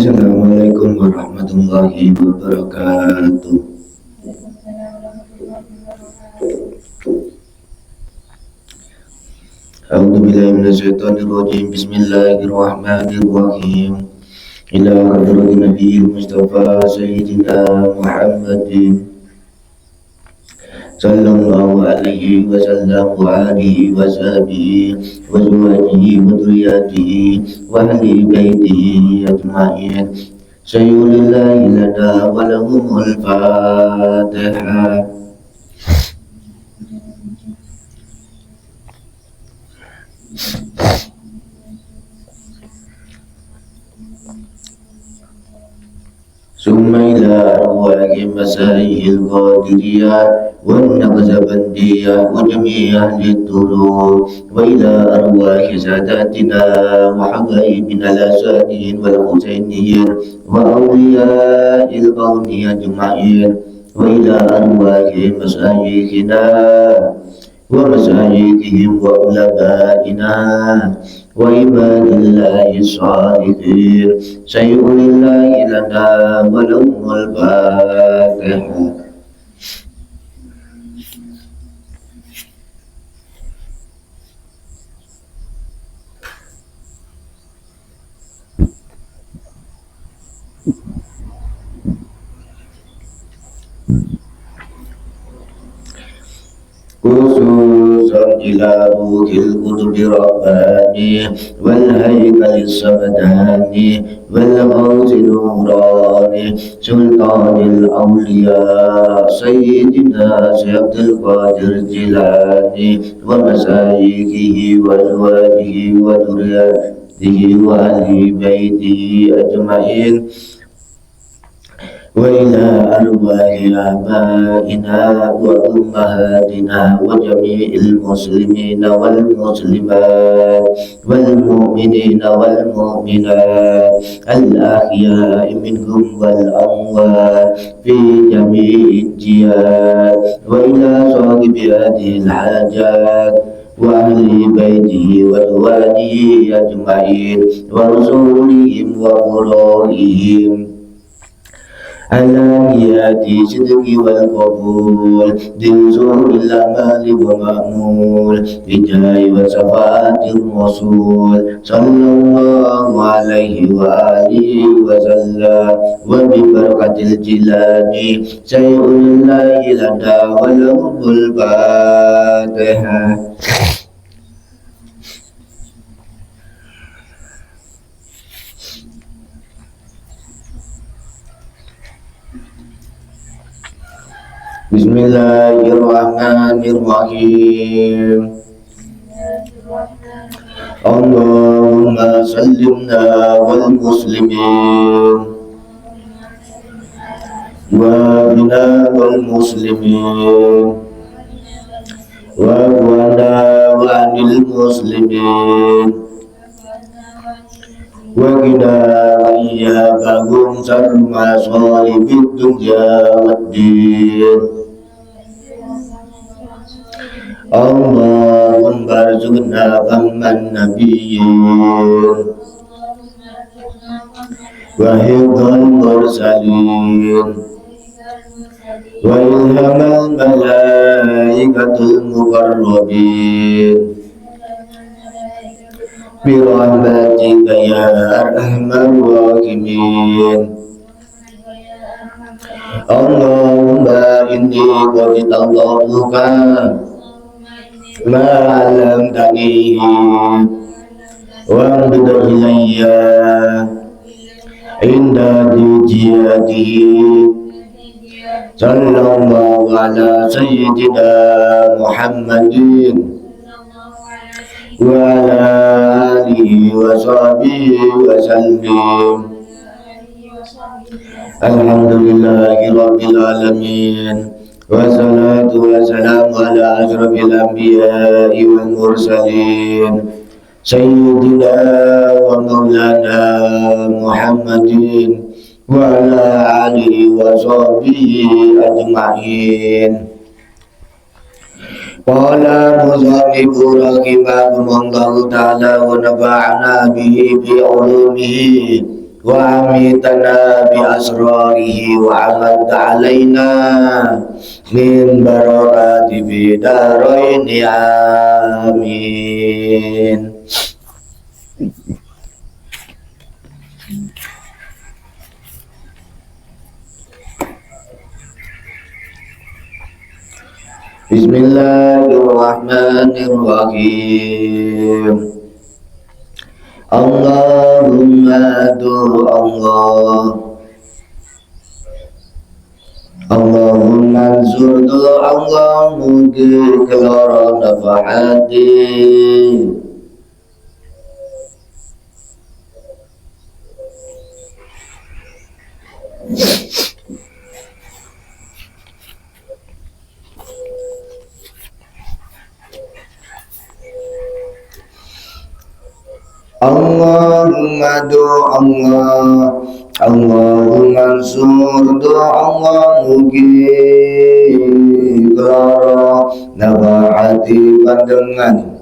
Assalamualaikum warahmatullahi wabarakatuh. A'udzu billahi minasyaitonir rajim. Bismillahirrahmanirrahim. Ila hadratin nabiyil mustafa sayyidina Muhammadin sallallahu alaihi wasallam wa alihi wa sahbihi wa azwajihi wa dhurriyyatihi wa ahli baitihi ajma'in. Sayyulillahi lana wa lahumul Fatihah. ثم إلى أرواح مسائح القادرية والنقشبندية وجميع أهل الطرق، وإلى أرواح ساداتنا وحبايبنا الأساتين والحسينيين وأولياء الكون أجمعين، وإلى أرواح مشايخنا ومشايخهم وعلمائنا وعباد الله الصالحين. شيء لله لنا ولهم الفاتحة. خصوصا إلى روح القطب الرباني والهيكل السمداني والغوث النوراني سلطان الأولياء سيدنا عبد القادر الجيلاني ومشايخه وأزواجه وذريته وأهل بيته أجمعين، وإلى أرواح آبائنا وأمهاتنا وجميع المسلمين والمسلمات والمؤمنين والمؤمنات الأحياء منهم والأموات في جميع الجهات، وإلى صاحب هذه الحاجات وأهل بيته وإخوانه أجمعين ورسولهم وقرائهم على نيات صدق والقبول بوصول الأمال ومأمول بجاه وشفاعة الرسول صلى الله عليه وآله وسلم، وببركة الجيلان شيء لله لنا وله الفاتحة. Bismillahirrahmanirrahim. Allahumma sallimna wal muslimin wa bina wal muslimin wa wana wa anil muslimin wa qina wa iyyakahum sarma salibid dunya waddin. Allahumma arzuqna famman nabiyyin wa hifdzal mursalin wa ilhamal malaikatul muqarrabin bi rahmatika ya arhamar rahimin. Allahumma inni qad tawaffuka ما علمتني وانبت إلي عند جيته صلى الله على سيدنا محمد وعلى آله وصحبه وسلم. الحمد لله رب العالمين wassalatu wassalamu ala asyrafil anbiya'i wal mursalin sayyidina wa maulana Muhammadin wa ala alihi wa sahbihi ajma'in. Qala musannifu rahimahullahu ta'ala wa nafa'ana bihi bi ulumihi wa amitana bi asrarihi wa amad alaina min barakati bidarain amin. Bismillahirrahmanirrahim. Allahumma du Allah, Allahumma ansur du Allah mugi kelara nafahati. Allahumma du Allah, Allahumma ansur du Allah mugi kelara nafahati pandangan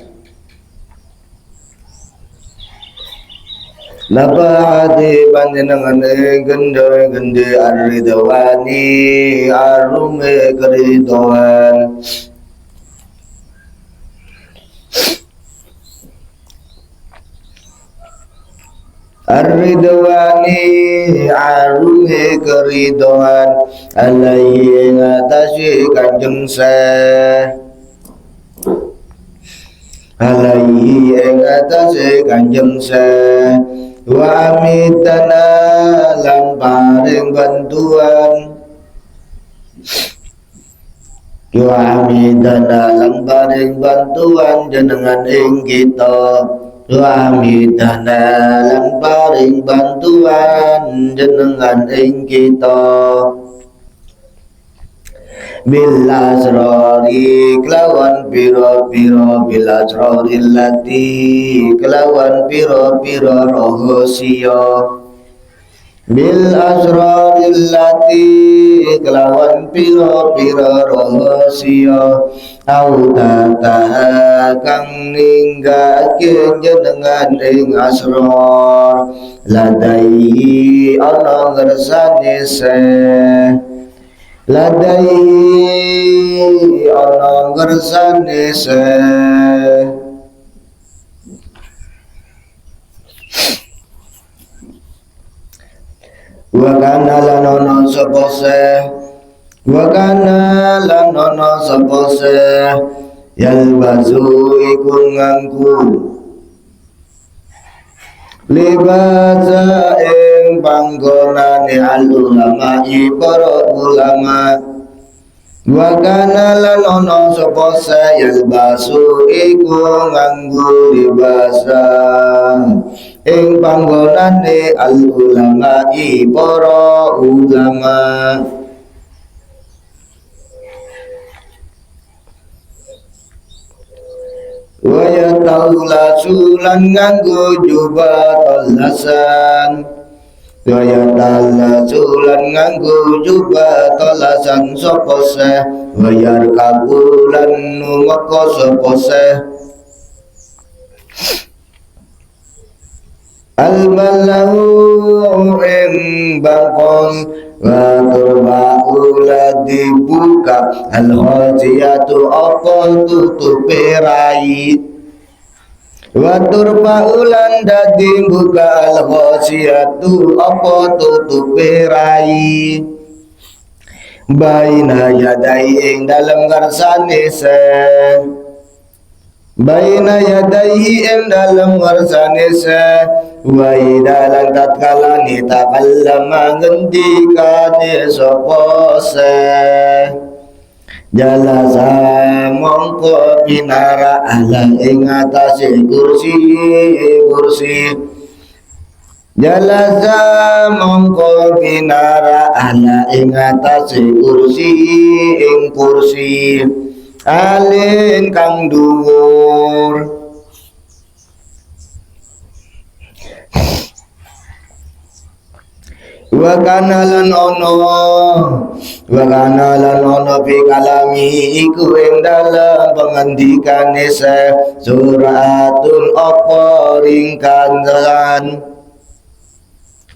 nafahati panjenengan gende aridwani arume keridoan Ar-ridwani aruhe keridoan alaihi ngatasi kanjeng alaihi ngatasi kanjeng wa amitana lan paring bantuan wa amitana lan paring bantuan jenengan ing kita wa amitana lan paring bantuan jenengan ing kita bil asrari kelawan piro-piro bil asrari lati kelawan piro-piro rahasia bil asrari lati kelawan piro-piro rahasia au tata kang ninggake jenengan ing asrar ladai ana ngersane ladai ana ngersane wa kana lanono sapa wa kana lanono sapa yalbazu iku ngangku libasa ing panggonane al ulama para ulama wa kana lanono sapa yalbazu iku nganggu libasa ing panggonane al ulama para ulama wa yataulasu lan nganggo jubatul hasan wa yataulasu lan nganggo jubatul hasan sapa wa yarkabulan numeka sapa al-malahu ing bangkon wa turba'ula dibuka al-khaziyatu apa tutupi rai wa turba'ulan dadi buka al-khaziyatu apa tutupi rai baina yadai ing dalam ngarsane baina yadaihi ing dalam ngarsane wa idalan tatkala ni takallama ngendikane sapa jalasa mongko pinara ala ing atase kursi jalasa mongko pinara ala ing atase kursi alin kang dhuwur wa kana lan ono fi kalami iku ing dalem pangandikane suratun apa ringkasan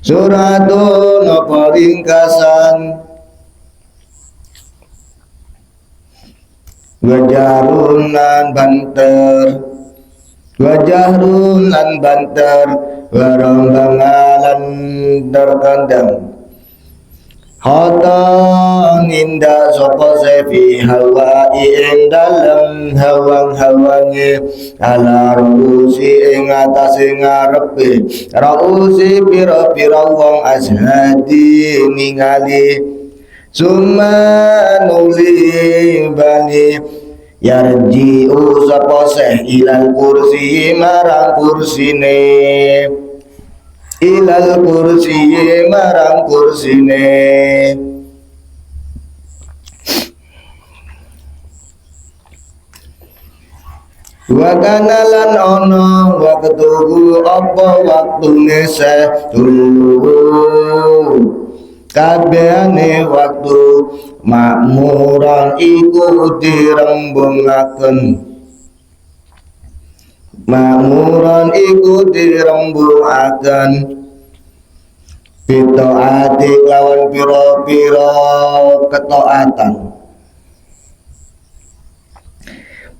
Suratun apa ringkasan Wajarun lan banter Wajarun lan banter Warombangalan terkandang Hata ninda sopo sefi hawa ing dalem hawang-hawange ala rusi ing atase ngarepe rausi pira-pira wong ashadi ningali summa nuli bali yarji'u sopo seh ilal kursi marang kursine ilal kursi marang kursine wa kana lan ono waktu apa waktune setulu kabehane waktu makmuran iku dirembungaken makmuran iku dirembungaken bitaati lawan pira-pira ketaatan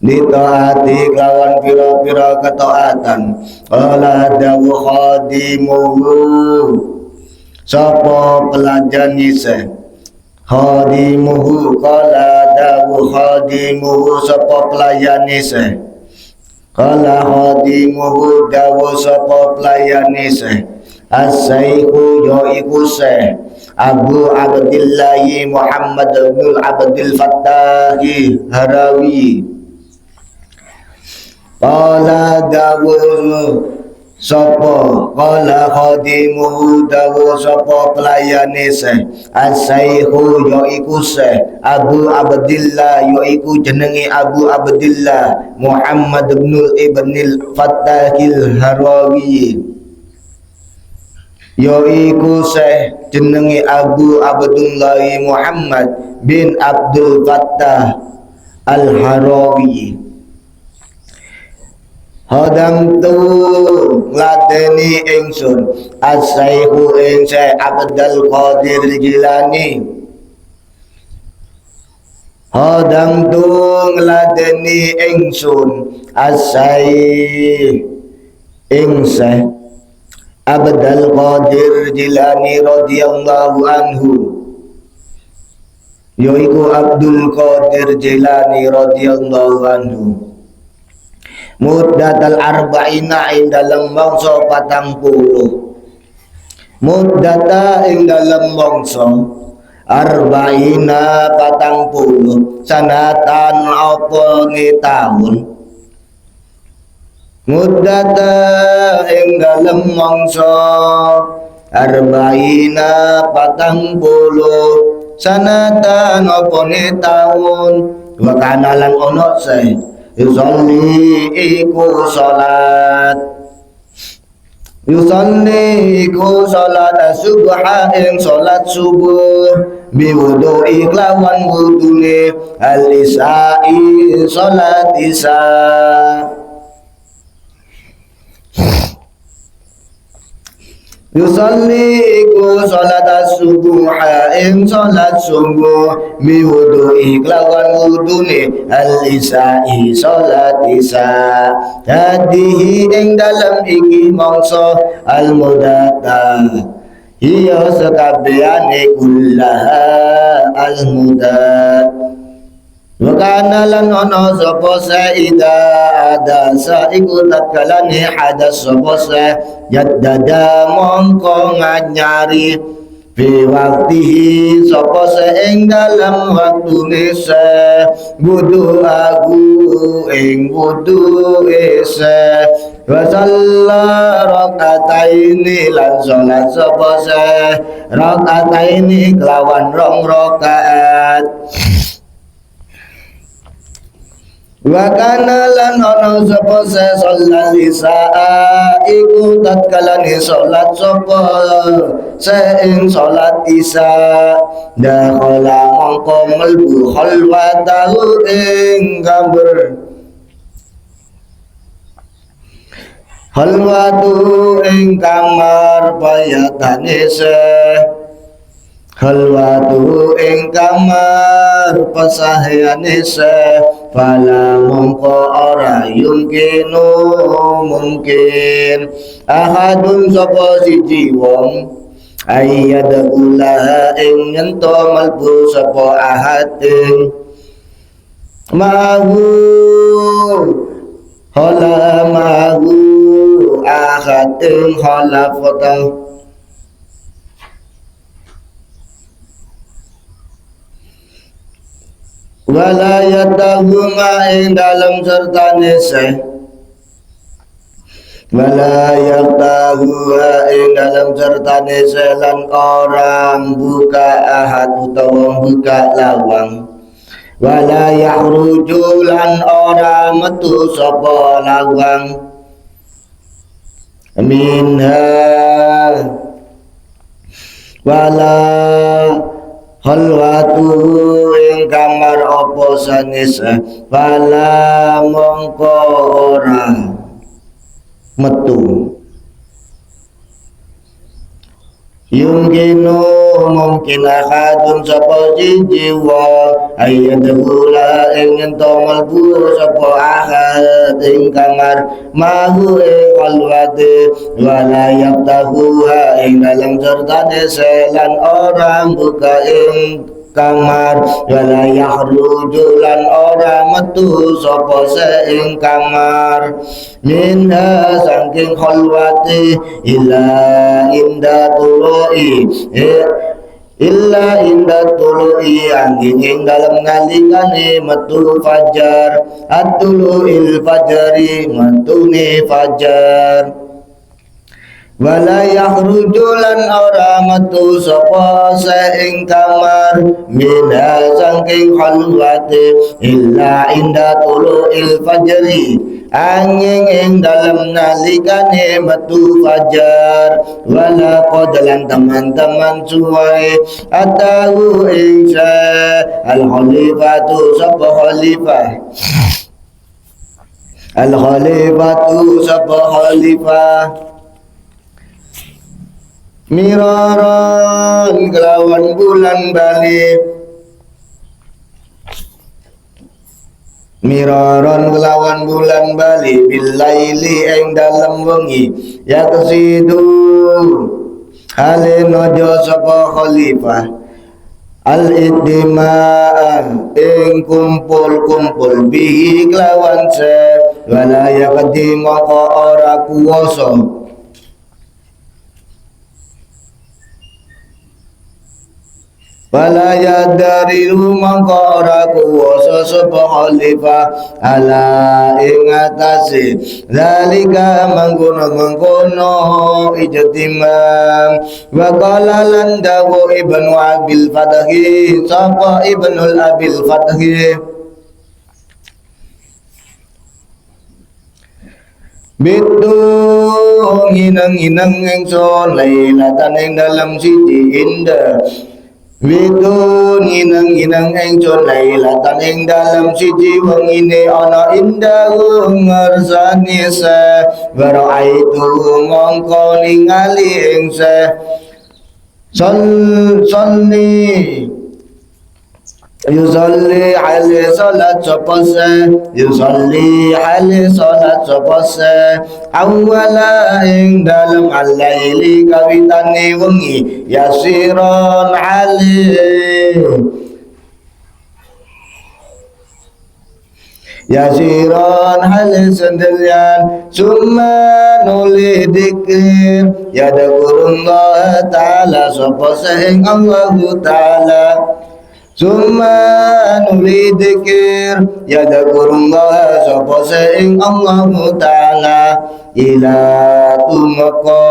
bitaati lawan pira-pira ketaatan ala dawu khadimuhu sapa pelajan isih khadimuhu kala dawu khadimuhu sapa pelayan isih kala khadimuhu dawu sapa pelayan isih as-sayyhu yaiku Syekh Abu Abdillah Muhammad bin Abdul Fattah Harawi qala dawu sapa qala khadimuhu dawu sapa pelayane Syekh as-sayyhu yaiku Syekh Abu Abdillah yaiku jenenge Abu Abdillah Muhammad bin Ibnul Fattah Harawi yaiku Syekh jenenge Abu Abdullah Muhammad bin Abdul Fattah Al-Harawi Hadam tu ladeni ingsun as-sayyhu ing Syekh Abdul Qadir Jilani Hadam tu ladeni ingsun as-sayyh ing Syekh Abdul Qadir Jilani radhiyallahu anhu yaiku Abdul Qadir Jilani radhiyallahu anhu muddatal arba'ina ing dalem mangsa 40 muddata ing dalem mangsa arba'ina 40 sanatan apa nge taun muddata ing dalem mangsa arba'ina 40 sanatan apa nge taun wa kana lan ono se yusalli iku salat yusalli iku salat subha ing salat subuh biwudu'i lawan wudune al-isya'i salat isya yusalli iku salat subuh ing salat subuh mi wudu'i lawan wudune al-isya'i salat isya hadihi ing dalam iki mangsa al-mudata hiya sakabehane kullaha al-mudat wa kana lan ana sapa saida ada saiku tatkalane hadas sapa sa jaddada mongko nganyari fi waktihi sapa sa ing dalam waktune sa wudu aku ing wudu isa wa salla rakataini lan salat sapa sa rakataini kelawan rong rakaat wa kana lan ana sapa salat isya iku tatkalane salat sapa ing salat isya dakhala mongko mlebu khalwatahu ing kamber Halwatu ing kamar payatane se Halwatu ing kamar pasahyane se fala mongko ora yumkinu mungkin ahadun sapa siji wong ayyadulaha ing nyento malbu sapa ahad ing mahu hala mahu ahad ing hala fotah wala yatahuma ing dalam sertane se wala yatahuha ing dalam sertane se lan orang buka ahad utawa buka lawang wala yahruju lan ora metu sapa lawang minha wala halwatu ing kamar apa sanes fala mongko ora metu yungkinu mungkin ahadun sapa jiwa ayyadhula ing ento malbu sapa ahad ing kamar mahu ing halwate wala yaftahuha ing dalam sertane selan orang buka ing kamar wala yahruju lan ora metu sapa se ing kamar minha saking khalwati illa inda tului illa inda tului angin ing dalam ngalikane metu fajar at-tuluil fajri metune fajar wala yahruju lan ora metu sapa ing kamar minha saking khalwati illa inda tuluil fajri angin ing dalam nalikane metu fajar wala qadalan teman-teman suwai atahu insya al khalifatu sapa khalifah al khalifatu sapa khalifah miraran kelawan bulan balik miraran kelawan bulan bali billaili ing dalam wengi ya kesidu hale nojo sapa khalifah al iddimaan ing kumpul-kumpul bihi kelawan se wala yakdi maka ora kuwasa wala yadariru mangka ora kuwasa sapa khalifah ala ing atase zalika mangkono ijtimam wa qala lan dawu ibnu abil fatahi sapa ibnul abil fatahi bitu nginang-nginang ingsun lailatan ing dalam siji indah Witu nginang-nginang ingsun lailatan ing dalam siji wengine ana indah ngarsane se baraitu mongko ningali ing se salli yusalli alaihi salat sapase yusalli alaihi salat sapase awwala ing dalam al-laili kawitane wengi yasiron alaihi yasiron halil sendirian summa nuli dikir yadkurullah ta'ala sapase ing Allah ta'ala summa nuli dikir yadkurullah sapase ing Allah ta'ala ila tumaka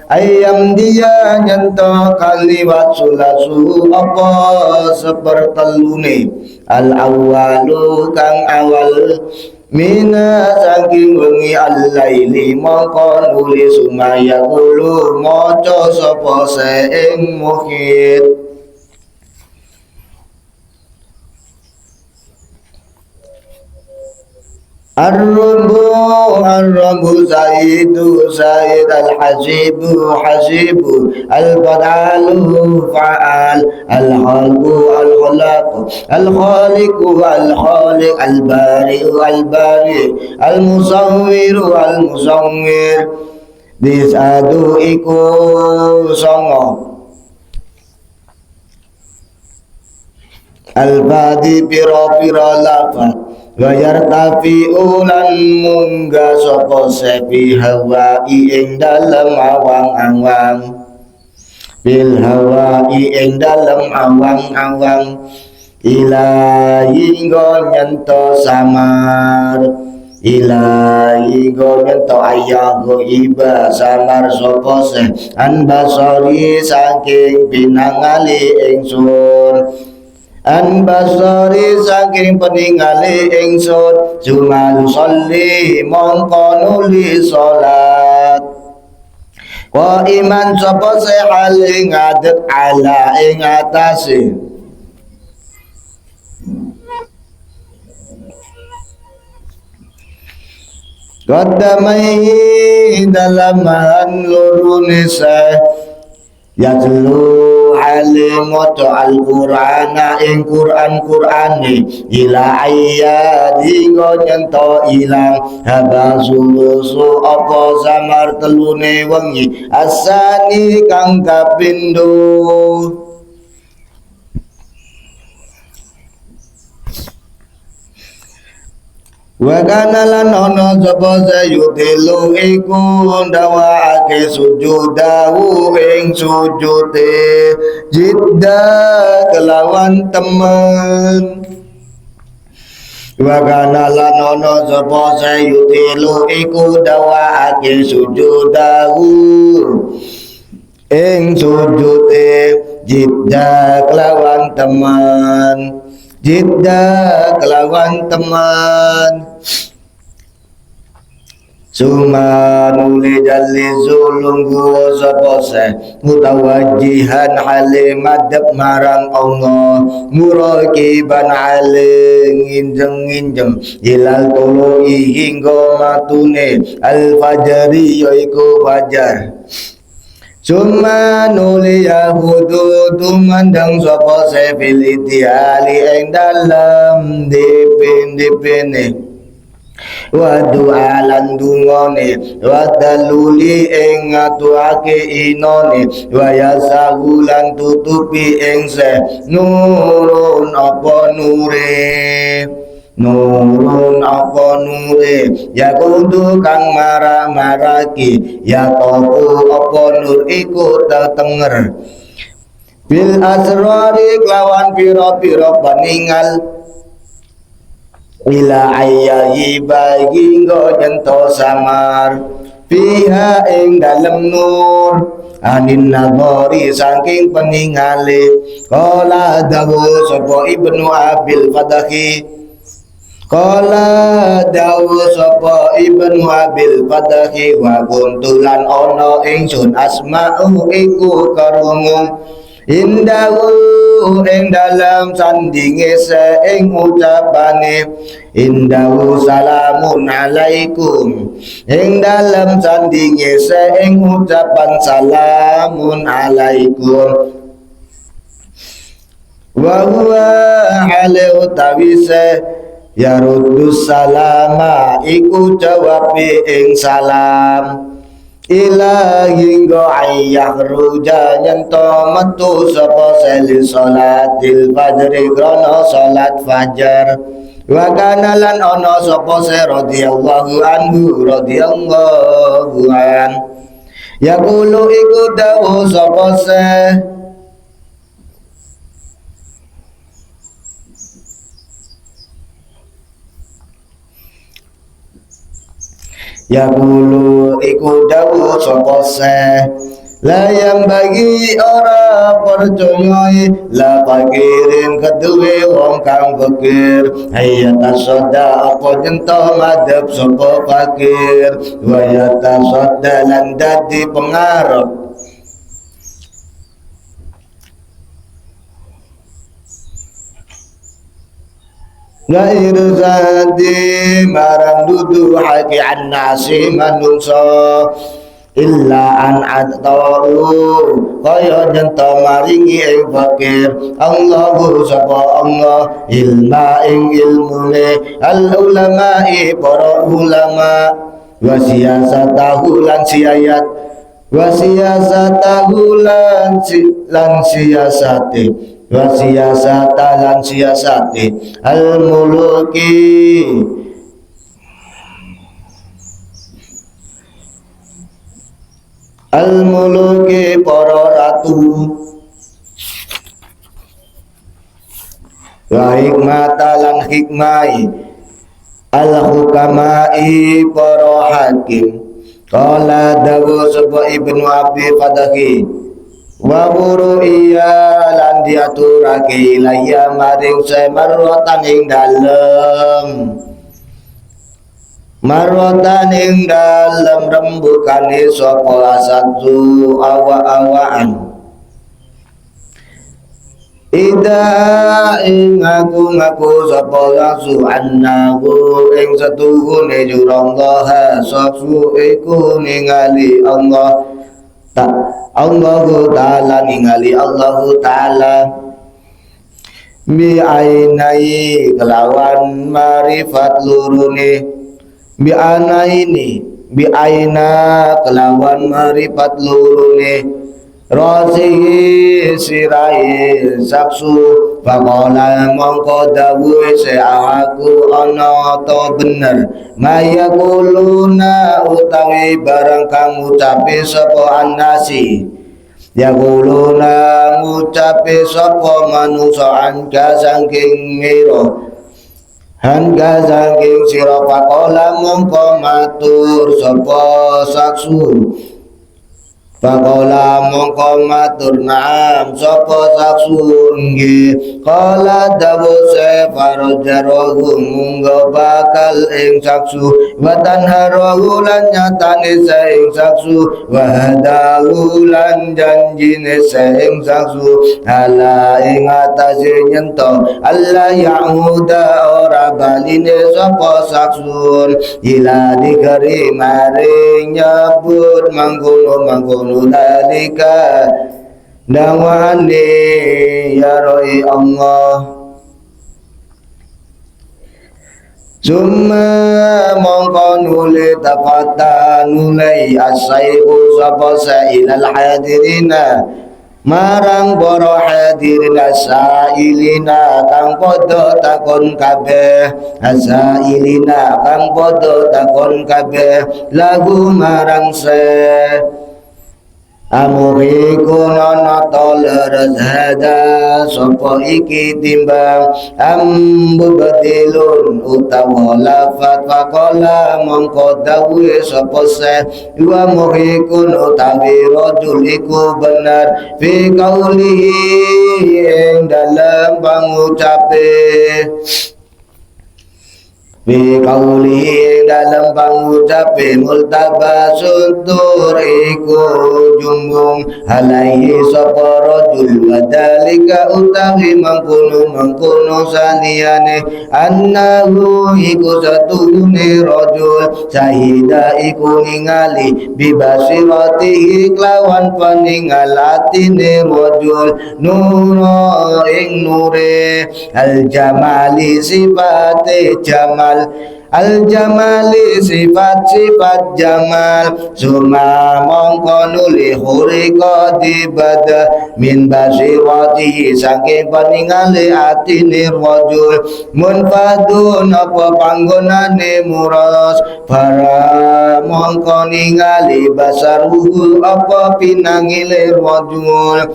ayam dia nyento kaliwat sulasu apa sepertelune al awalu kang awal mina saking wengi al-laili mongko nuli sumaya kulo maca sapa ing mukhid Ar-Rabu Zaidu Zaid Al-Hasibu Hasibu Al-Fadalu Fa'al Al-Khalqu Al-Khalaqu Al-Khaliqu Al-Khaliq Al-Bari'u Al-Bari' Al-Musawwiru Al-Musawwir Disadu iku songo Al-Fadi piro-piro lafad Wayar tafi ulan munggah sopo sepi hawa ing dalem awang-awang bil hawa ing dalem awang-awang ilahi go nyento samar ilahi go nyento ayah go iba samar sopo se an basori saking pinangali ingsun an basari saking peningali ingsun jumal sholli mongko nuli salat wa iman sapa sehal ing ngadeg ala ing atase qadamai dalaman lurune yatlu alimoto al-Qur'ana ing Qur'an-Qur'ane ila ayyadi go nyento ilang habasulusu apa samar telune wengi asani kang kapindo wa kana lan ana sapa sayutilu iku ndawaake sujudahu ing sujude jidda kelawan temen wa kana lan ana sapa sayutilu iku ndawaake sujudahu ing sujude jidda kelawan temen jidda kelawan teman Suma nuli jalli zulunggu sapose mutawajjihan halim madep marang Allah murakiban halim nginjeng-nginjeng ilal tului hingga matune al-fajri yaiku fajar Suma nuli yahudu tumandang sapa sefil itiali ing dalam dipin-dipine wa du'alan dungone wa daluli ing ngatuake inone wa yasahulan tutupi ing se nurun apa nure nurun apa nure ya kudu kang maraki ya toku apa nur iku tetenger bil asrari kelawan piro-piro paningal ila ayyahi bagi nggo nyento samar fiha ing dalem nur anin nadhari saking peningale qala dawu sapa ibnu abil fadahi qala dawu sapa ibnu abil fadahi wa kuntulan ana ingsun asma'u iku karungu indahu ing dalam sandinge ing ucapane indahu salamun alaikum ing dalam sandinge ing ucapan salamun alaikum wa huwa halu tawise yaruddu salama iku jawabi ing salam ilahi go ayah ruja nyento metu sapa seli salatil fajri krono salat fajar wa kana lan ana sapa se radhiyallahu anhu radhiyallahu an yaqulu iku dawu sapa se yaqulu iku dawu sapa se la yang bagi ora percaya la fakirin keduwe wong kang fakir hayat asoda apa jento madhep sapa fakir wa yatasadda lan dadi pengarep Gair zati marang dudu haki an nasi manungso illa an atau kaya nyento maringi ing fakir Allahu sapa Allah ilma ing ilmune al ulama'i para ulama wa siyasatahu lan siayat wa siyasatahu lan siyasate wa siyasata lan siyasate al muluki para ratu wa hikmata lan hikmai al hukamai para hakim qala dawu sapa ibnu abi fadahi wa buru iya lan diaturake ilaya maring semarwatan ing dalem marwatan ing dalem rembukane sapa satu awa-awaan ida ing ngaku sapa lasu annahu ing setuhune jurangga saksu iku ningali Allah Allahu ta'ala ningali Allahu ta'ala bi ainai kelawan marifat lurune bi aina kelawan marifat lurune rasihi sirai saksu pakola mongko dawuhe aku ana to bener maya kuluna utawi barang kang ngucapi sapa annasi ya kuluna ngucapi sapa manungsa angka saking miro hangga saking sira pakola mongko matur sapa saksu Pakola mongko matur naam sapa saksu nggih kala dawu se farajarohu munggo bakal ing saksu wa tanharohu lan nyatane se ing saksu wa hadahu lan janjine se ing saksu ala ing atase nyento Allah ya'uda ora baline sapa saksun ila dikari maring nyebut mangkono dalika dawani ya roi Allah Summa mongko nuli tafata nulai asaiku sapa sailal hadirina marang para hadirin asailina kang padha takon kabeh asailina kang padha takon kabeh lagu marang se amuriku nono toler zada sopo iki timbang ambu batilun utawa lafat fakola mongko dawe sopo se wa murikun utawi rojul iku benar fi kaulihi ing dalam pangucape Bi kaulihi dalam pangucape multabasun turiku jumbung alaihi sapa rajul wadalika utawi mangkono saliyane annahu iku satune rajul sahida iku ningali bibasiratihi kelawan paningalatine rajul nuro ing nure al jamali sifate jamal al jamali sifat-sifat jamal suma mongko nuli hurika dibada min basiratihi saking paningale atine rajul munfadun apa panggonane muras para mongko ningali basaruhu apa pinangile rajul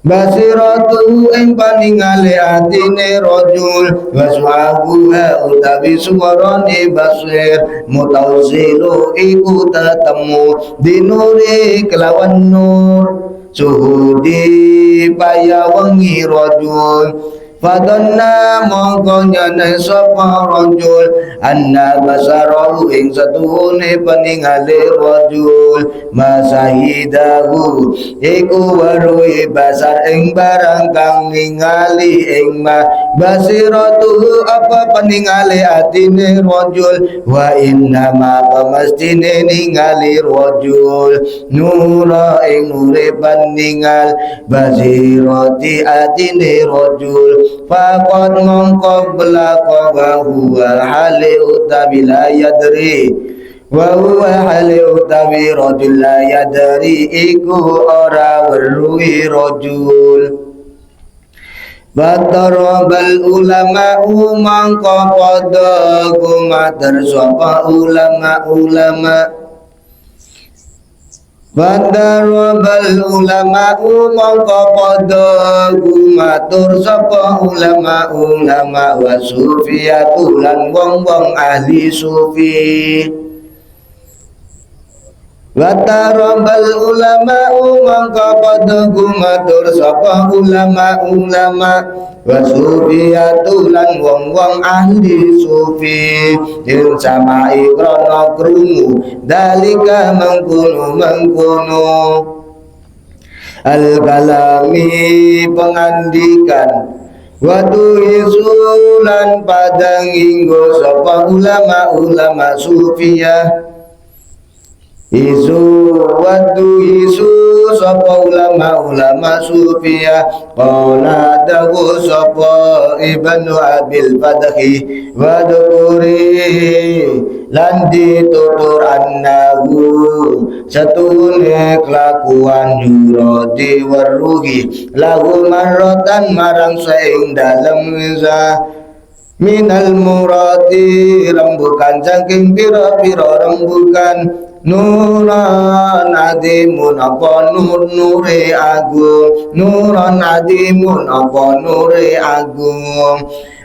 basiratu ing paningale atine rajul waswahuha utawi suwarane basir mutawzilu iku tetemu dinuri kelawan nur suhudi paya wengi rajul Fadonna mongko nyane sapa rajul anna basarahu ing satuhune peningale rajul masahidahu iku waruhi basar ing barang kang ningali ing ma basiratuhu apa peningale atine rajul wa inna ma pemestine ningali rajul nura ing nure peninggal basirati atine rajul faqad mongko belaka wa huwa hale utawi la yadri wa huwa hale utawi rajul la yadri iku ora weruhi rajul. Batarabal ulama mangko padha gumater sapa ulama Batarabal ulama mangko padha gumatur sapa ulama wa sufiyatu lan wong-wong ahli sufi. Watarabal ulama mangka padha gumatur sapa ulama wa sufiyatu lan wong-wong ahli sufi ing samai krana krungu dalika mangkono al kalami pengandikan watu isulan padang inggo sapa ulama sufiyah isu wadu isu sapa ulama sufiyah qala dawu sapa ibnu abil fadhi wa dukuri lan ditutur annahu satune kelakuan yuradi waruhi lahu marratan marang saing dalem za minal murati rembukan saking pira-pira rembukan nuran adimun apa nure agung nuran adimun apa nure agung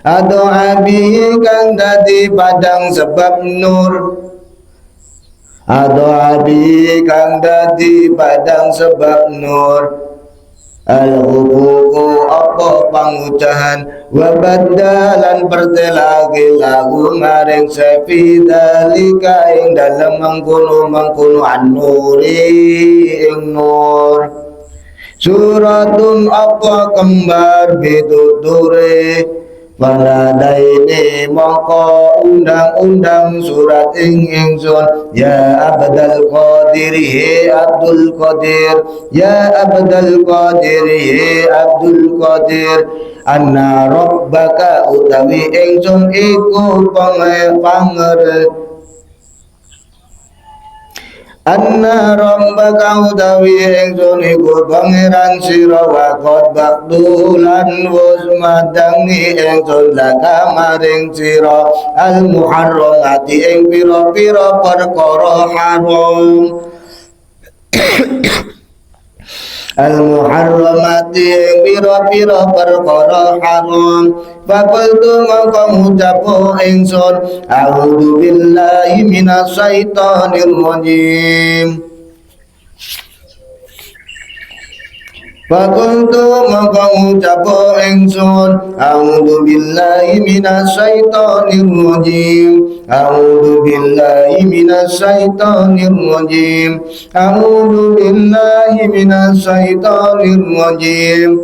ado abi kang dadi padang sebab nur ado abi kang dadi padang sebab nur al-huququ apa pangucahan wa badalan pertelage lagu maring sefi dalika ing dalem mangkono an-nuri ing nur suratun apa kembar bituture Faladaini mongko undang-undang surat ing ingsun ya abdal qadir he abdul qadir ya abdal qadir he abdul qadir anna rabbaka utawi ingsun iku panger anna rabbaka utawi ingsun iku pangeran sira wa qad baqdulan wus madangi ingsun laka maring sira al muharramati ing pira-pira perkara haram al muharramati ing pira-pira perkara haram faqultu maka ngucapo ingsun a'udzu billahi minas syaitonir rajim Fakultu maka ngucapo ingsun a'udzu billahi minas syaitonir rajim a'udzu billahi minas syaitonir rajim a'udzu billahi minas syaitonir rajim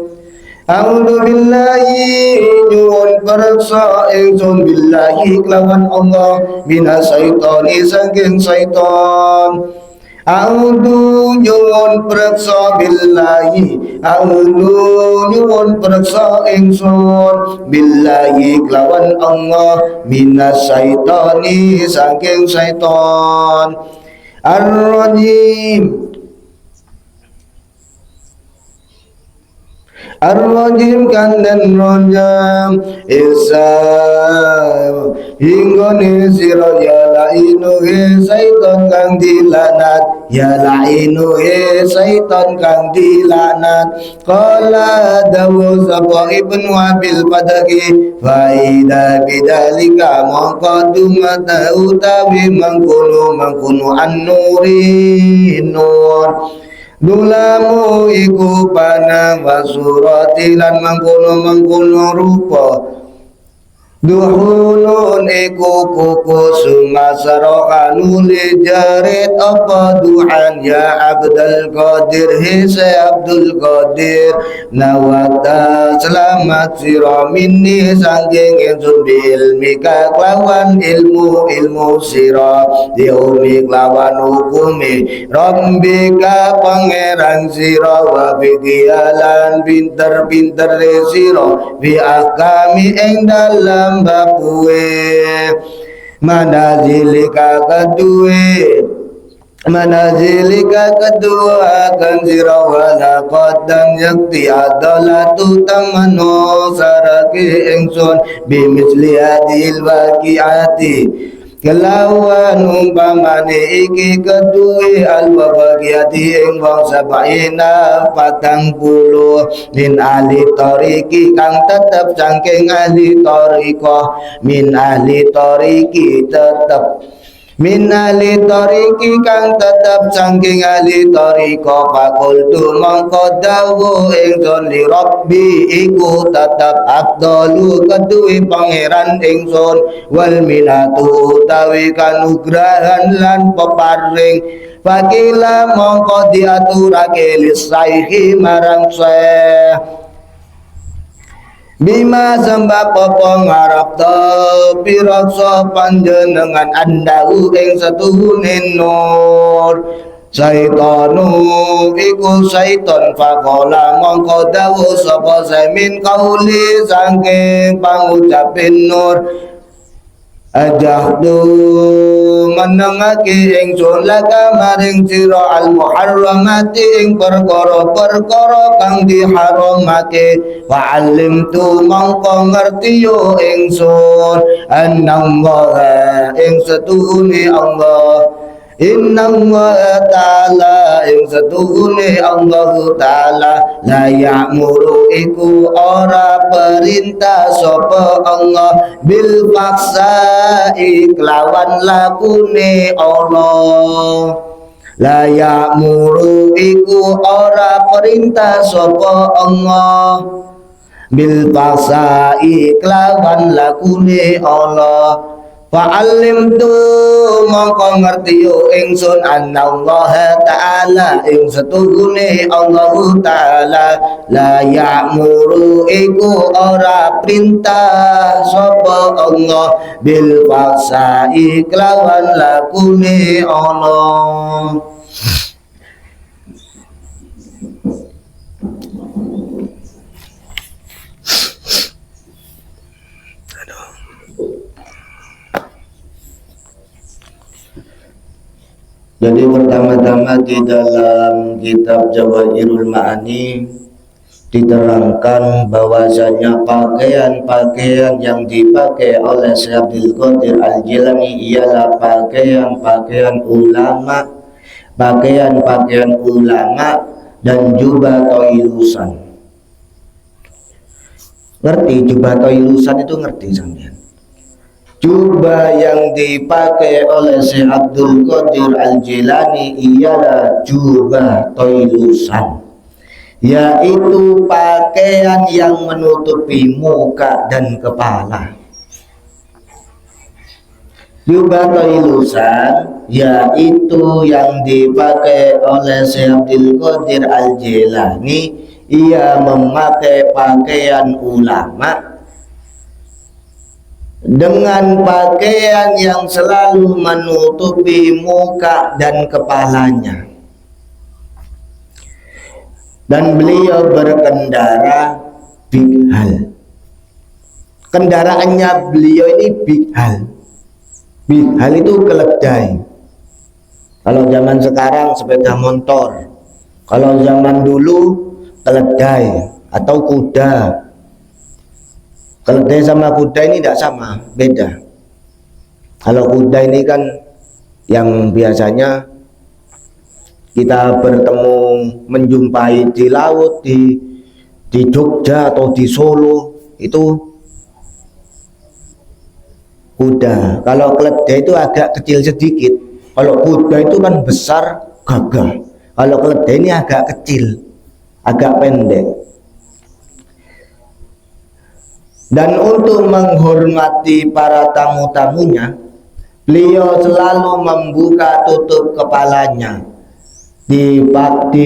a'udzu billahi nyuwun perksa ingsun billahi kelawan Allah minas syaitoni saking syaiton A'udzu nyuwun preksa billahi a'udzu nyuwun preksa ingsun billahi kelawan Allah minas syaitani saking syaiton ar-rajim Ar-rajim kan dan rojam Isa Hinggoni siro ya la'inu he syaiton kang dilanat Ya la'inu he syaiton kang dilanat Qala dawu sapa ibnu abil padaki Faida bidalika maqadumata utawi mangkunu an-nuri nur Dulamu iku panang wasurati lan mangkono rupa Duhulun iku kuku sumasara nuli jarit apa duhan ya Abdul Qadir hise Abdul Qadir nawata selamat sira minni sangking insun ilmika kelawan ilmu sira diumi kelawan hukumi Rabbika pangeran sira wa bidialan pinter-pinter sira bi akami ing dalam bakuwe manazilika kedua kan sira wala qadam yakti adalatu tamano saraki ingsun bimisli hadil waqiati kelawan umpamane iki kedue al-bagiati ing wong sabaina 40 min ahli tariki kang tetep saking ahli tarika min ahli tariki tetep min ahli tariki kang tetep saking ahli tarika fakultu mongko dawuh ingsun li rabbi iku tetep afdalu kedue pangeran ingsun wal minatu utawi kanugrahan lan peparing fakila mongko diaturake lisaihi marang syekh bima sembah popo ngarap tapi raksa panjenengan andahu ing setuhunin nur Saitanu iku saiton fakola mongko dawuh sapa semin kauli saking pangucapin nur ajahdu menengake ingsun laka maring sira al muharramati ing perkara-perkara kang diharamake wa alimtu mongko ngerti yo ingsun annallaha ing setuhune Allah innallaha ta'ala ing setuhune Allah ta'ala la ya'muru iku ora perintah sapa Allah bil faksa'i kelawan lakune Allah la ya'muru iku ora perintah sapa Allah bil faksa'i kelawan lakune Allah fa'alimtu mongko ngerti yo ingsun annallaha ta'ala ing setuhune Allah ta'ala la ya'muru iku ora perintah sapa Allah bil faksa'i kelawan lakune Allah Jadi pertama-tama di dalam kitab Jawahirul Ma'ani diterangkan bahwasanya pakaian-pakaian yang dipakai oleh Syekh Abdul Qadir Al-Jilani ialah pakaian-pakaian ulama, pakaian-pakaian ulama dan jubah toilusan. Ngerti jubah toilusan itu ngerti sampean? Jubah yang dipakai oleh Syekh Abdul Qadir Al-Jilani ialah jubah toilusan, yaitu pakaian yang menutupi muka dan kepala. Jubah toilusan yaitu yang dipakai oleh Syekh Abdul Qadir Al-Jilani, ia memakai pakaian ulama dengan pakaian yang selalu menutupi muka dan kepalanya, dan beliau berkendara bighal. Kendaraannya beliau ini bighal. Bighal itu keledai. Kalau zaman sekarang sepeda motor, kalau zaman dulu keledai atau kuda. Keledai sama kuda ini tidak sama, beda. Kalau kuda ini kan yang biasanya kita bertemu menjumpai di laut, di Jogja atau di Solo, itu kuda. Kalau keledai itu agak kecil sedikit. Kalau kuda itu kan besar, gagah. Kalau keledai ini agak kecil, agak pendek. Dan untuk menghormati para tamu-tamunya, beliau selalu membuka tutup kepalanya. Di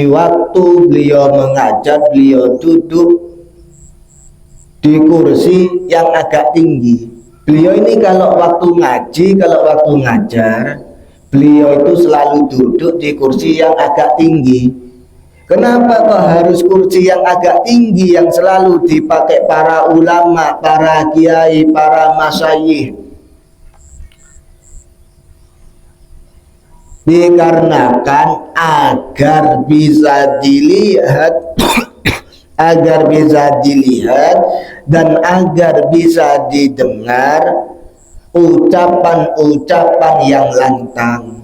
waktu beliau mengajar, beliau duduk di kursi yang agak tinggi. Beliau ini kalau waktu ngaji, kalau waktu ngajar, beliau itu selalu duduk di kursi yang agak tinggi. Kenapa kok harus kursi yang agak tinggi yang selalu dipakai para ulama, para kiai, para masyayikh? Dikarenakan agar bisa dilihat agar bisa dilihat dan agar bisa didengar ucapan-ucapan yang lantang.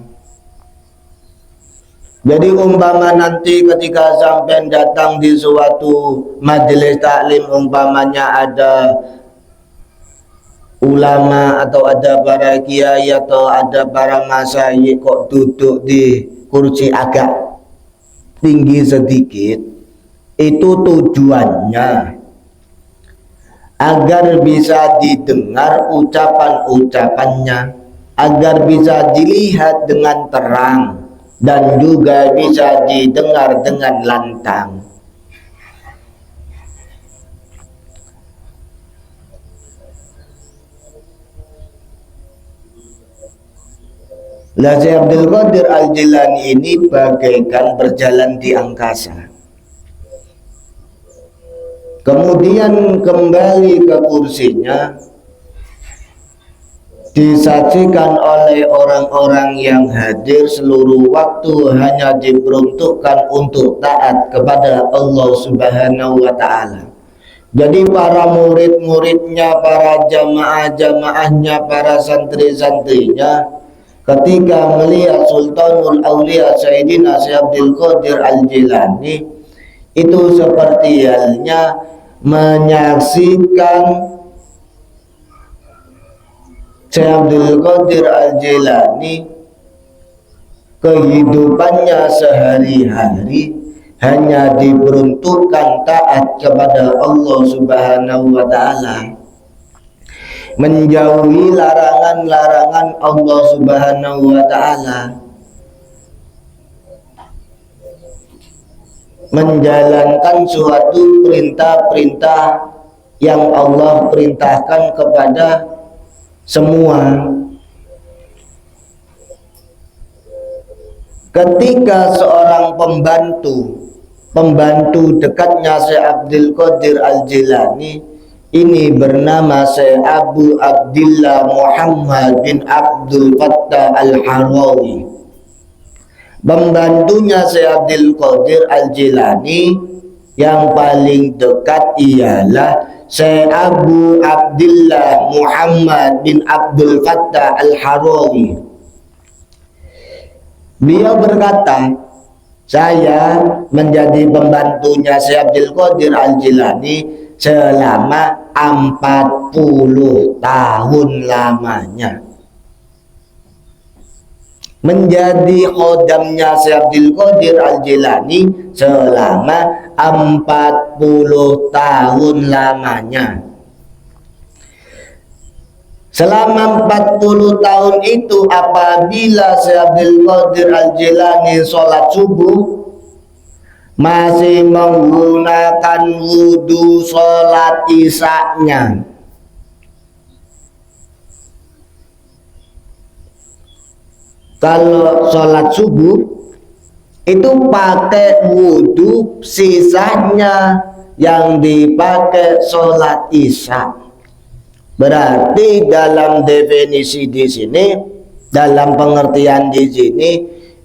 Jadi umpama nanti ketika sampai datang di suatu majelis taklim, umpamanya ada ulama atau ada para kiai atau ada para masyayikh kok duduk di kursi agak tinggi sedikit, itu tujuannya agar bisa didengar ucapan-ucapannya, agar bisa dilihat dengan terang dan juga bisa didengar dengan lantang. Syekh Abdul Qadir Al-Jilani ini bagaikan berjalan di angkasa. Kemudian kembali ke kursinya, disajikan oleh orang-orang yang hadir seluruh waktu hanya diperuntukkan untuk taat kepada Allah Subhanahu wa Ta'ala. Jadi para murid-muridnya, para jamaah-jamaahnya, para santri-santrinya, ketika melihat Sultanul Aulia Sayyidina Syekh Abdul Qadir Al-Jilani, itu seperti halnya menyaksikan Syekh Abdul Qadir Al-Jilani kehidupannya sehari-hari hanya diperuntukkan taat kepada Allah Subhanahu wa Ta'ala, menjauhi larangan-larangan Allah Subhanahu wa Ta'ala, menjalankan suatu perintah-perintah yang Allah perintahkan kepada semua. Ketika seorang pembantu dekatnya Syekh Abdul Qadir Al-Jilani ini bernama Syekh Abu Abdillah Muhammad bin Abdul Fattah Al-Harawi, pembantunya Syekh Abdul Qadir Al-Jilani yang paling dekat ialah Syekh Abu Abdillah Muhammad bin Abdul Fattah Al-Harawi. Beliau berkata, saya menjadi pembantunya Syekh Abdul Qadir Al-Jilani selama 40 tahun lamanya. Menjadi khodamnya Syekh Abdul Qadir Al-Jilani selama 40 tahun lamanya. Selama 40 tahun itu, apabila Syekh Abdul Qadir Al-Jilani sholat subuh, masih menggunakan wudhu sholat isya-nya. Kalau sholat subuh itu pakai wudhu sisanya yang dipakai sholat isya. Berarti dalam definisi di sini, dalam pengertian di sini,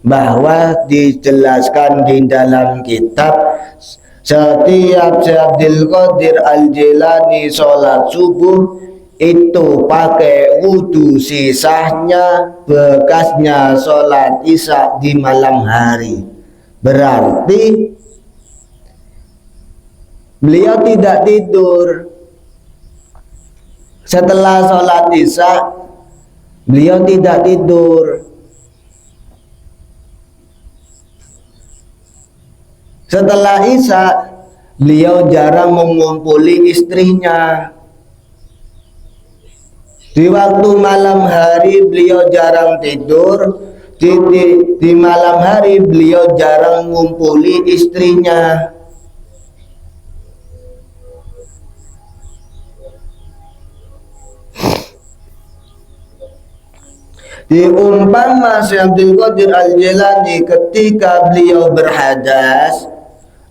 bahwa dijelaskan di dalam kitab, setiap Syekh Abdul Qadir Al-Jilani sholat subuh itu pakai wudhu sisanya bekasnya sholat isya di malam hari. Berarti beliau tidak tidur. Setelah sholat isya, beliau tidak tidur. Setelah isya, beliau jarang mengumpuli istrinya. Di waktu malam hari beliau jarang tidur. Di malam hari beliau jarang ngumpuli istrinya. Diumpama Syekh Abdul Qadir Al-Jilani ketika beliau berhadas,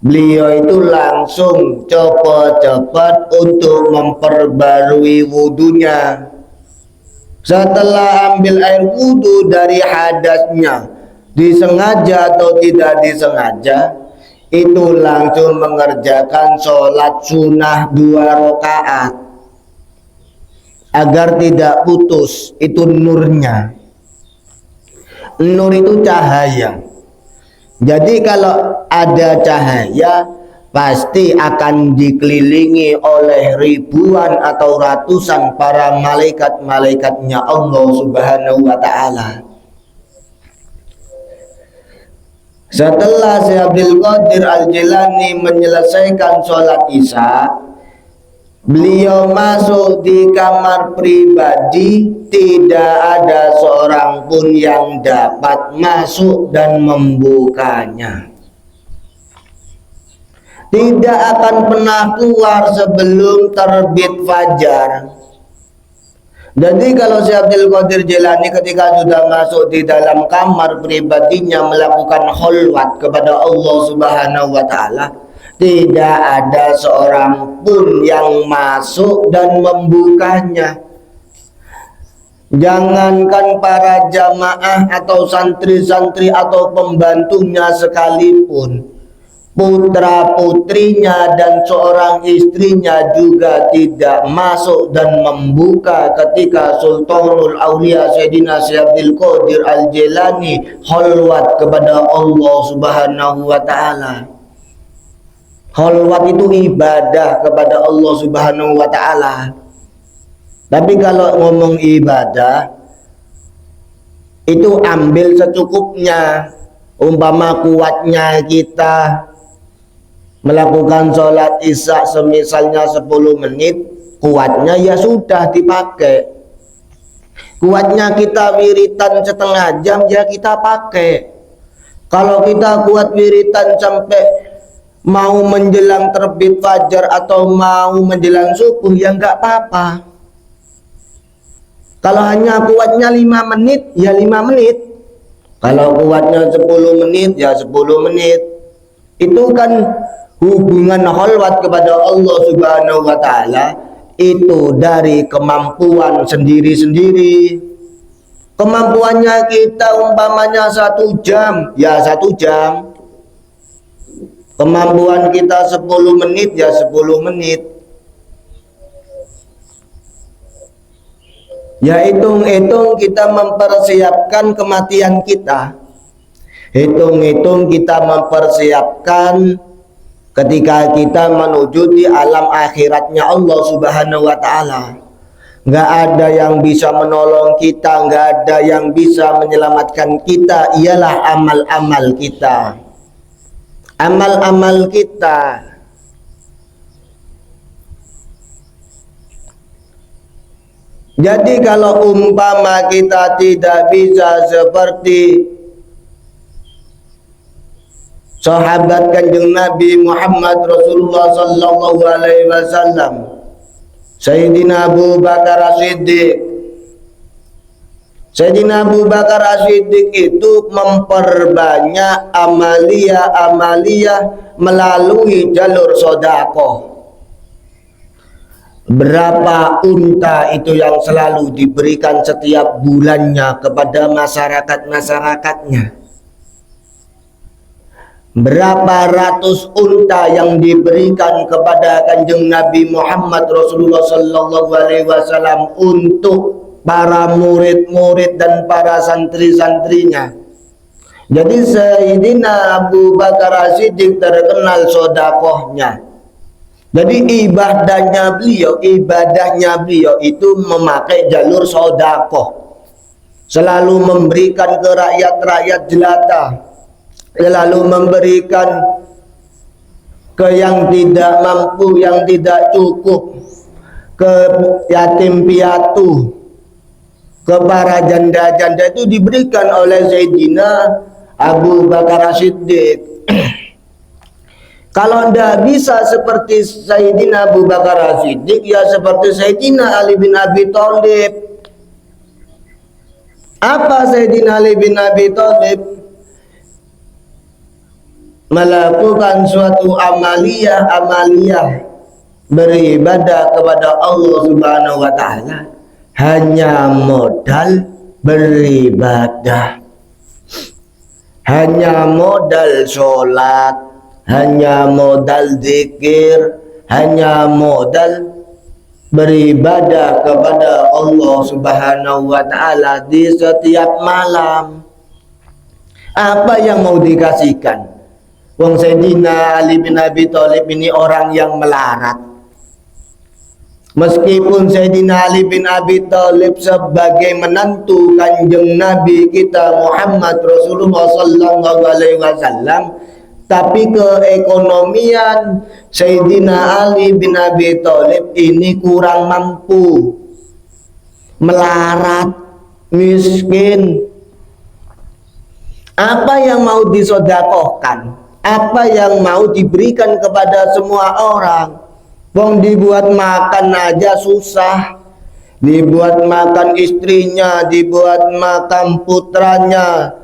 beliau itu langsung cepat-cepat untuk memperbarui wudunya. Setelah ambil air wudu dari hadasnya, disengaja atau tidak disengaja, itu langsung mengerjakan sholat sunnah 2 rakaat agar tidak putus itu nurnya. Nur itu cahaya. Jadi kalau ada cahaya pasti akan dikelilingi oleh ribuan atau ratusan para malaikat-malaikatnya Allah Subhanahu wa ta'ala. Setelah Syekh Abdul Qadir Al-Jilani menyelesaikan sholat Isya, beliau masuk di kamar pribadi, tidak ada seorang pun yang dapat masuk dan membukanya. Tidak akan pernah keluar sebelum terbit fajar. Jadi kalau Syekh Abdul Qadir Jilani ketika sudah masuk di dalam kamar pribadinya melakukan kholwat kepada Allah Subhanahu wa ta'ala, tidak ada seorang pun yang masuk dan membukanya. Jangankan para jamaah atau santri-santri atau pembantunya sekalipun, putra-putrinya dan seorang istrinya juga tidak masuk dan membuka ketika Sultanul Aulia Sayyidina Syekh Abdul Qadir Al-Jilani kholwat kepada Allah Subhanahu wa ta'ala. Kholwat itu ibadah kepada Allah Subhanahu wa ta'ala. Tapi kalau ngomong ibadah itu ambil secukupnya. Umpama kuatnya kita melakukan sholat Isya semisalnya 10 menit, kuatnya ya sudah dipakai. Kuatnya kita wiritan setengah jam ya kita pakai. Kalau kita kuat wiritan sampai mau menjelang terbit fajar atau mau menjelang subuh ya nggak apa-apa. Kalau hanya kuatnya 5 menit ya 5 menit. Kalau kuatnya 10 menit ya 10 menit. Itu kan hubungan kholwat kepada Allah Subhanahu wa ta'ala itu dari kemampuan sendiri-sendiri. Kemampuannya kita umpamanya 1 jam ya 1 jam. Kemampuan kita 10 menit ya 10 menit. Ya hitung-hitung kita mempersiapkan kematian kita. Hitung-hitung kita mempersiapkan ketika kita menuju di alam akhiratnya Allah Subhanahu wa ta'ala. Nggak ada yang bisa menolong kita, nggak ada yang bisa menyelamatkan kita, ialah amal-amal kita. Amal-amal kita. Jadi kalau umpama kita tidak bisa seperti sahabat Kanjeng Nabi Muhammad Rasulullah sallallahu alaihi wasallam, Sayyidina Abu Bakar As-Siddiq. Sayyidina Abu Bakar As-Siddiq itu memperbanyak amalia melalui jalur sedekah. Berapa unta itu yang selalu diberikan setiap bulannya kepada masyarakat-masyarakatnya. Berapa ratus unta yang diberikan kepada Kanjeng Nabi Muhammad Rasulullah sallallahu alaihi wasallam untuk para murid-murid dan para santri-santrinya. Jadi Sayyidina Abu Bakar As-Siddiq terkenal sedekahnya. Jadi ibadahnya beliau itu memakai jalur sedekah. Selalu memberikan ke rakyat-rakyat jelata. Selalu memberikan ke yang tidak mampu, yang tidak cukup, ke yatim piatu, ke para janda-janda itu diberikan oleh Sayyidina Abu Bakar As-Siddiq. Kalau tidak bisa seperti Sayyidina Abu Bakar As-Siddiq, ya seperti Sayyidina Ali bin Abi Thalib. Apa Sayyidina Ali bin Abi Thalib? Melakukan suatu amaliyah beribadah kepada Allah Subhanahu wa taala hanya modal beribadah, hanya modal sholat, hanya modal zikir, hanya modal beribadah kepada Allah Subhanahu wa taala di setiap malam. Apa yang mau dikasihkan? Wong Sayyidina Ali bin Abi Thalib ini orang yang melarat. Meskipun Sayyidina Ali bin Abi Thalib sebagai menantu Kanjeng Nabi kita Muhammad Rasulullah sallallahu alaihi wasallam, tapi keekonomian Sayyidina Ali bin Abi Thalib ini kurang mampu, melarat, miskin. Apa yang mau disodakohkan? Apa yang mau diberikan kepada semua orang? Wong dibuat makan aja susah, dibuat makan istrinya, dibuat makan putranya.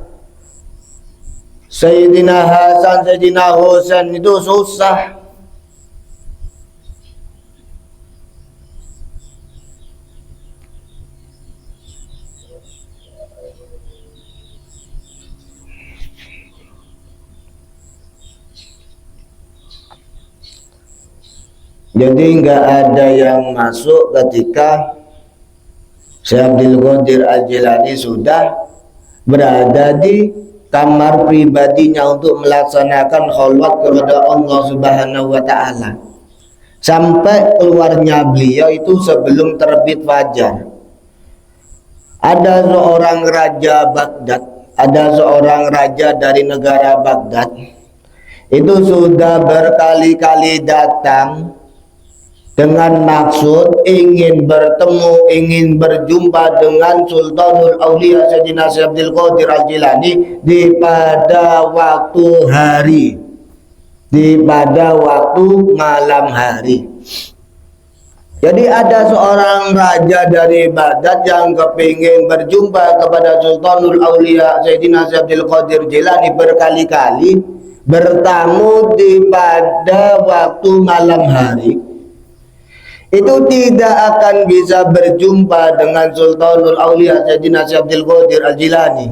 Sayyidina Hasan, Sayyidina Husain itu susah. Jadi nggak ada yang masuk ketika Syekh Abdul Qadir Al-Jilani sudah berada di kamar pribadinya untuk melaksanakan khalwat kepada Allah Subhanahu wa taala. Sampai keluarnya beliau itu sebelum terbit fajar. Ada seorang raja Baghdad, ada seorang raja dari negara Baghdad. Itu sudah berkali-kali datang dengan maksud ingin bertemu, ingin berjumpa dengan Sultanul Aulia Sayyidina Syekh Abdul Qadir Al-Jilani pada waktu hari, pada waktu malam hari. Jadi ada seorang raja dari Baghdad yang kepingin berjumpa kepada Sultanul Aulia Sayyidina Syekh Abdul Qadir Jilani berkali-kali bertamu pada waktu malam hari. Itu tidak akan bisa berjumpa dengan Sultanul Aulia Sayyidina Syekh Abdul Qadir Al-Jilani.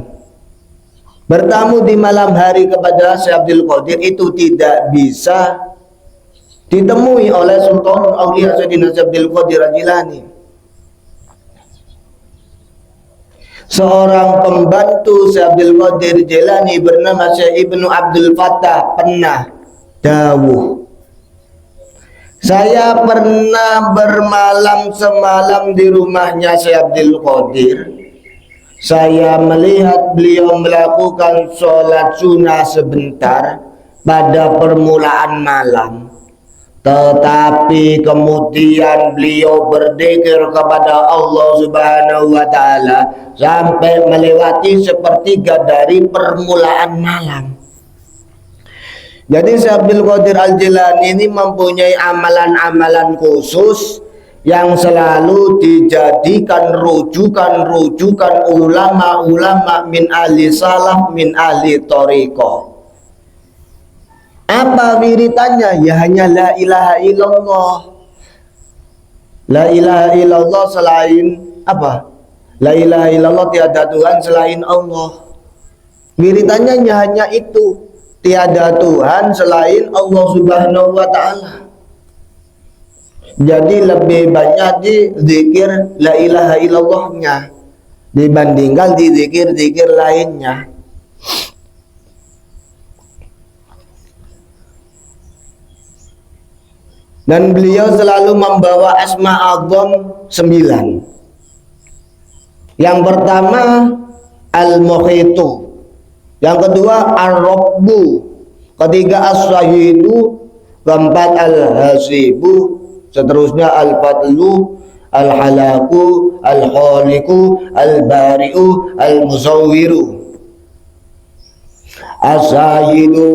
Bertamu di malam hari kepada Syekh Abdul Qadir itu tidak bisa ditemui oleh Sultanul Aulia Sayyidina Syekh Abdul Qadir Al-Jilani. Seorang pembantu Syekh Abdul Qadir Jilani bernama Syekh Ibnu Abdul Fattah pernah dawuh, saya pernah bermalam semalam di rumahnya Syekh Abdul Qadir. Saya melihat beliau melakukan sholat sunnah sebentar pada permulaan malam. Tetapi kemudian beliau berzikir kepada Allah Subhanahu wa taala sampai melewati sepertiga dari permulaan malam. Jadi Syekh Abdul Qadir Al-Jilani ini mempunyai amalan-amalan khusus yang selalu dijadikan rujukan ulama-ulama min ahli salaf, min ahli thariqah. Apa wiritannya? Ya hanya la ilaha illallah. La ilaha illallah selain apa? La ilaha illallah tiada Tuhan selain Allah. Wiritannya hanya itu. Tiada Tuhan selain Allah Subhanahu wa ta'ala. Jadi lebih banyak di zikir la ilaha illallahnya dibandingkan di zikir-zikir lainnya. Dan beliau selalu membawa asma a'zam 9. Yang pertama Al-Muhitu, yang kedua Ar-Rabbu, ketiga As-Sahidu, keempat Al-Hasibu, seterusnya Al-Fadlu, al-halaku, al-khaliqu, al-bari'u, al-musawwiru, as-sayyidu,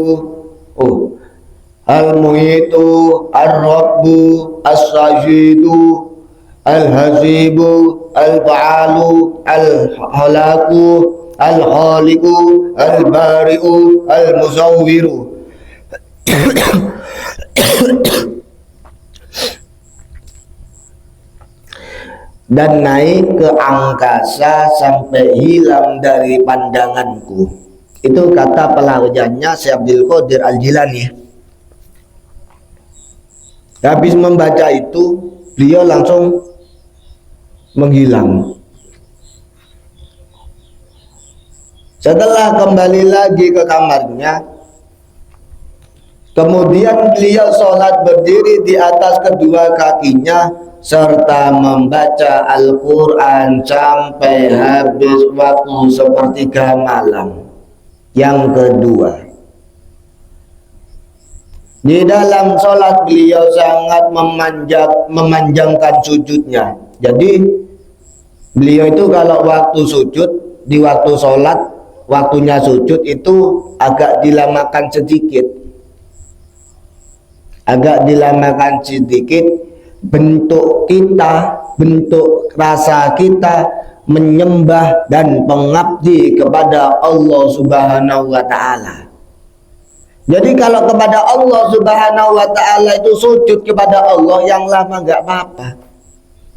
al-muhitu, ar-rabbu, as-sajidu, al-hazibu, al-fa'alu, al-halaku, al-khaliqu, al-bari'u, al-musawwiru. Dan naik ke angkasa sampai hilang dari pandanganku. Itu kata pelajarnya Syekh Abdul Qadir Al-Jilani. Habis membaca itu, beliau langsung menghilang. Setelah kembali lagi ke kamarnya, kemudian beliau sholat berdiri di atas kedua kakinya serta membaca Al-Quran sampai habis waktu sepertiga malam. Yang kedua, di dalam sholat beliau sangat memanjangkan sujudnya. Jadi beliau itu kalau waktu sujud, di waktu sholat, waktunya sujud itu agak dilamakan sedikit. Agak dilamakan sedikit. Bentuk kita, bentuk rasa kita menyembah dan mengabdi kepada Allah Subhanahu wa Ta'ala. Jadi kalau kepada Allah Subhanahu wa Ta'ala itu sujud kepada Allah yang lama nggak apa-apa.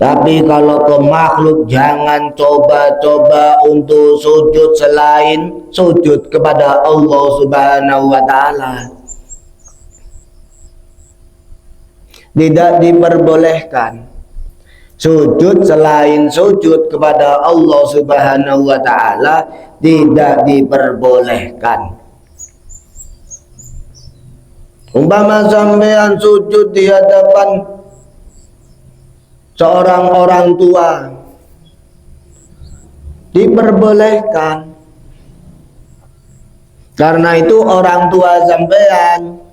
Tapi kalau ke makhluk jangan coba-coba untuk sujud selain sujud kepada Allah Subhanahu wa Ta'ala. Tidak diperbolehkan sujud selain sujud kepada Allah Subhanahu wa Ta'ala, tidak diperbolehkan. Umpama sampean sujud di hadapan seorang orang tua, diperbolehkan, karena itu orang tua sampean.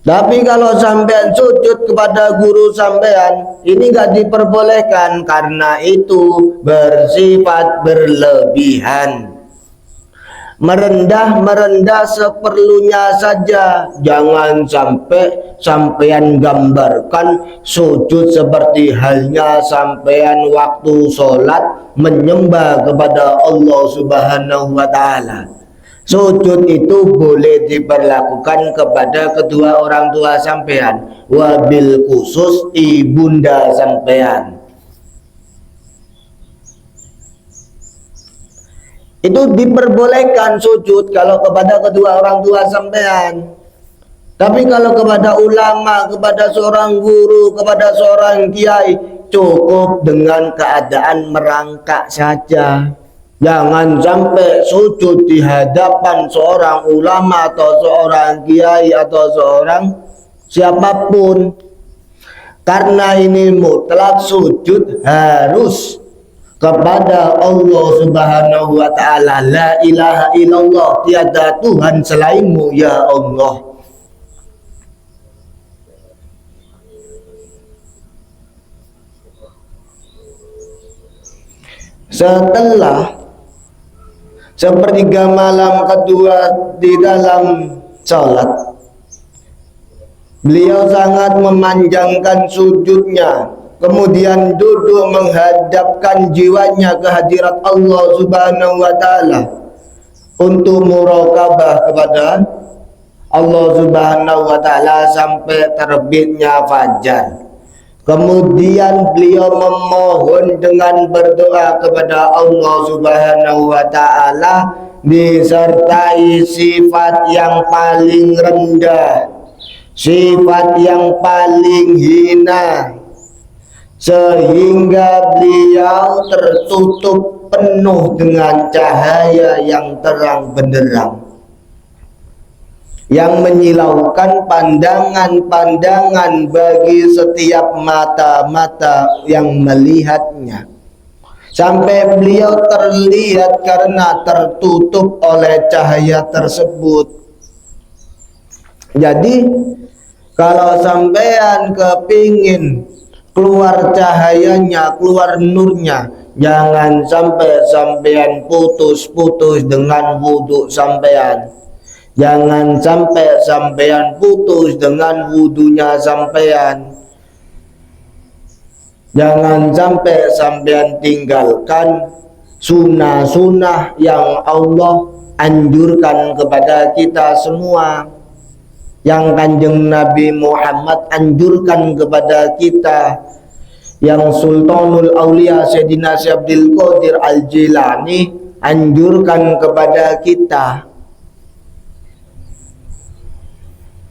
Tapi kalau sampean sujud kepada guru sampean, ini gak diperbolehkan karena itu bersifat berlebihan. Merendah seperlunya saja. Jangan sampai sampean gambarkan sujud seperti halnya sampean waktu sholat menyembah kepada Allah Subhanahu wa Ta'ala. Sujud itu boleh diperlakukan kepada kedua orang tua sampean, wabil khusus ibunda sampean. Itu diperbolehkan sujud kalau kepada kedua orang tua sampean. Tapi kalau kepada ulama, kepada seorang guru, kepada seorang kiai, cukup dengan keadaan merangkak saja. Jangan sampai sujud di hadapan seorang ulama atau seorang kiai atau seorang siapapun. Karena ini mutlak sujud harus kepada Allah Subhanahu wa Ta'ala. La ilaha illallah, tiada Tuhan selainmu ya Allah. Setelah sepertiga malam kedua di dalam sholat, beliau sangat memanjangkan sujudnya, kemudian duduk menghadapkan jiwanya ke hadirat Allah Subhanahu wa Ta'ala untuk muraqabah kepada Allah Subhanahu wa Ta'ala sampai terbitnya fajar. Kemudian beliau memohon dengan berdoa kepada Allah Subhanahu wa Ta'ala disertai sifat yang paling rendah, sifat yang paling hina, sehingga beliau tertutup penuh dengan cahaya yang terang benderang yang menyilaukan pandangan-pandangan bagi setiap mata-mata yang melihatnya, sampai beliau terlihat karena tertutup oleh cahaya tersebut. Jadi kalau sampean kepingin keluar cahayanya, keluar nurnya. Jangan sampai sampean putus-putus dengan wudhu sampean. Jangan sampai sampean putus dengan wudhunya sampean. Jangan sampai sampean tinggalkan sunnah-sunnah yang Allah anjurkan kepada kita semua, yang Kanjeng Nabi Muhammad anjurkan kepada kita, yang Sultanul Aulia Sayyidina Syekh Abdul Qadir Al-Jilani anjurkan kepada kita.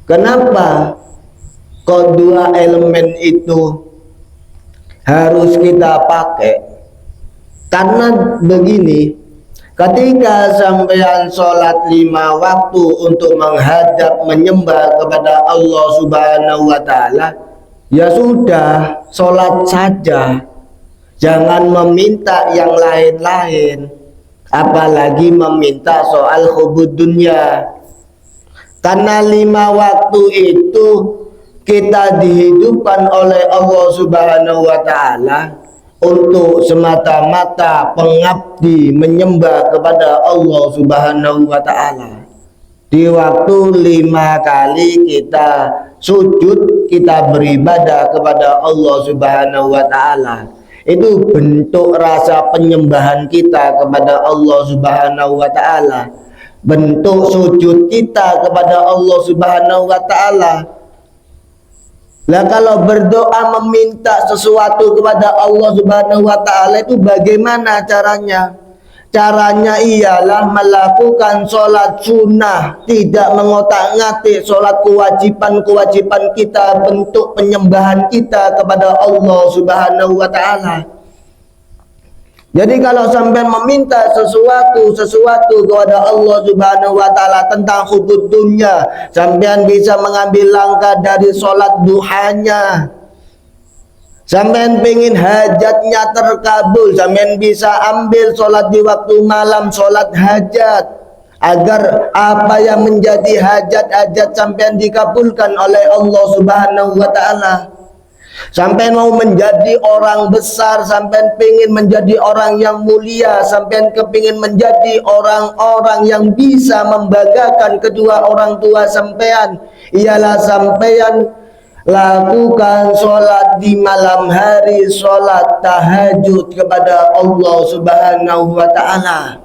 Kenapa kok dua elemen itu harus kita pakai? Karena begini, ketika sampean sholat 5 waktu untuk menghadap menyembah kepada Allah Subhanahu wa Ta'ala, ya sudah, sholat saja, jangan meminta yang lain-lain, apalagi meminta soal hubud dunia. Karena 5 waktu itu kita dihidupkan oleh Allah Subhanahu wa Ta'ala untuk semata-mata pengabdi menyembah kepada Allah Subhanahu wa Ta'ala. Di waktu 5 kali kita sujud, kita beribadah kepada Allah Subhanahu wa Ta'ala, itu bentuk rasa penyembahan kita kepada Allah Subhanahu wa Ta'ala, bentuk sujud kita kepada Allah Subhanahu wa Ta'ala. Lah kalau berdoa meminta sesuatu kepada Allah Subhanahu wa Ta'ala itu bagaimana caranya? Caranya ialah melakukan sholat sunnah, tidak mengotak-ngatik sholat kewajiban-kewajiban kita, bentuk penyembahan kita kepada Allah Subhanahu wa Ta'ala. Jadi kalau sampai meminta sesuatu kepada Allah Subhanahu wa Ta'ala tentang hubud dunia, sampean bisa mengambil langkah dari sholat duhanya. Sampean pengen hajatnya terkabul, sampean bisa ambil sholat di waktu malam, sholat hajat, agar apa yang menjadi hajat-hajat sampean dikabulkan oleh Allah Subhanahu wa Ta'ala. Sampai mau menjadi orang besar, sampai pengen menjadi orang yang mulia, sampai kepingin menjadi orang-orang yang bisa membanggakan kedua orang tua sampean, ialah sampean lakukan sholat di malam hari, sholat tahajud kepada Allah Subhanahu wa Ta'ala.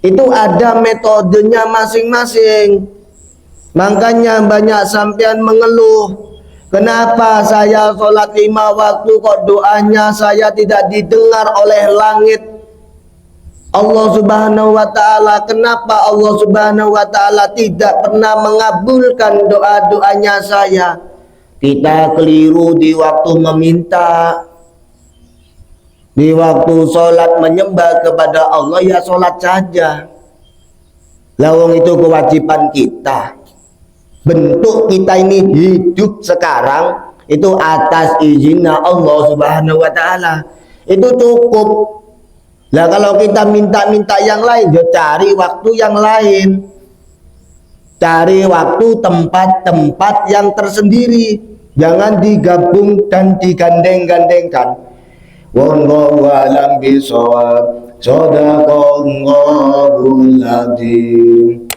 Itu ada metodenya masing-masing. Makanya banyak sampean mengeluh, kenapa saya sholat 5 waktu kok doanya saya tidak didengar oleh langit Allah Subhanahu wa Ta'ala? Kenapa Allah Subhanahu wa Ta'ala tidak pernah mengabulkan doa-doanya saya? Kita keliru di waktu meminta. Di waktu sholat menyembah kepada Allah, ya sholat saja. Lawang itu kewajiban kita. Bentuk kita ini hidup sekarang itu atas izinnya Allah Subhanahu wa Ta'ala, itu cukup. Lah kalau kita minta-minta yang lain, ya cari waktu yang lain, cari waktu tempat-tempat yang tersendiri, jangan digabung dan digandeng-gandengkan. Wallahu a'lam bishawab. Shadaqallahul adzim.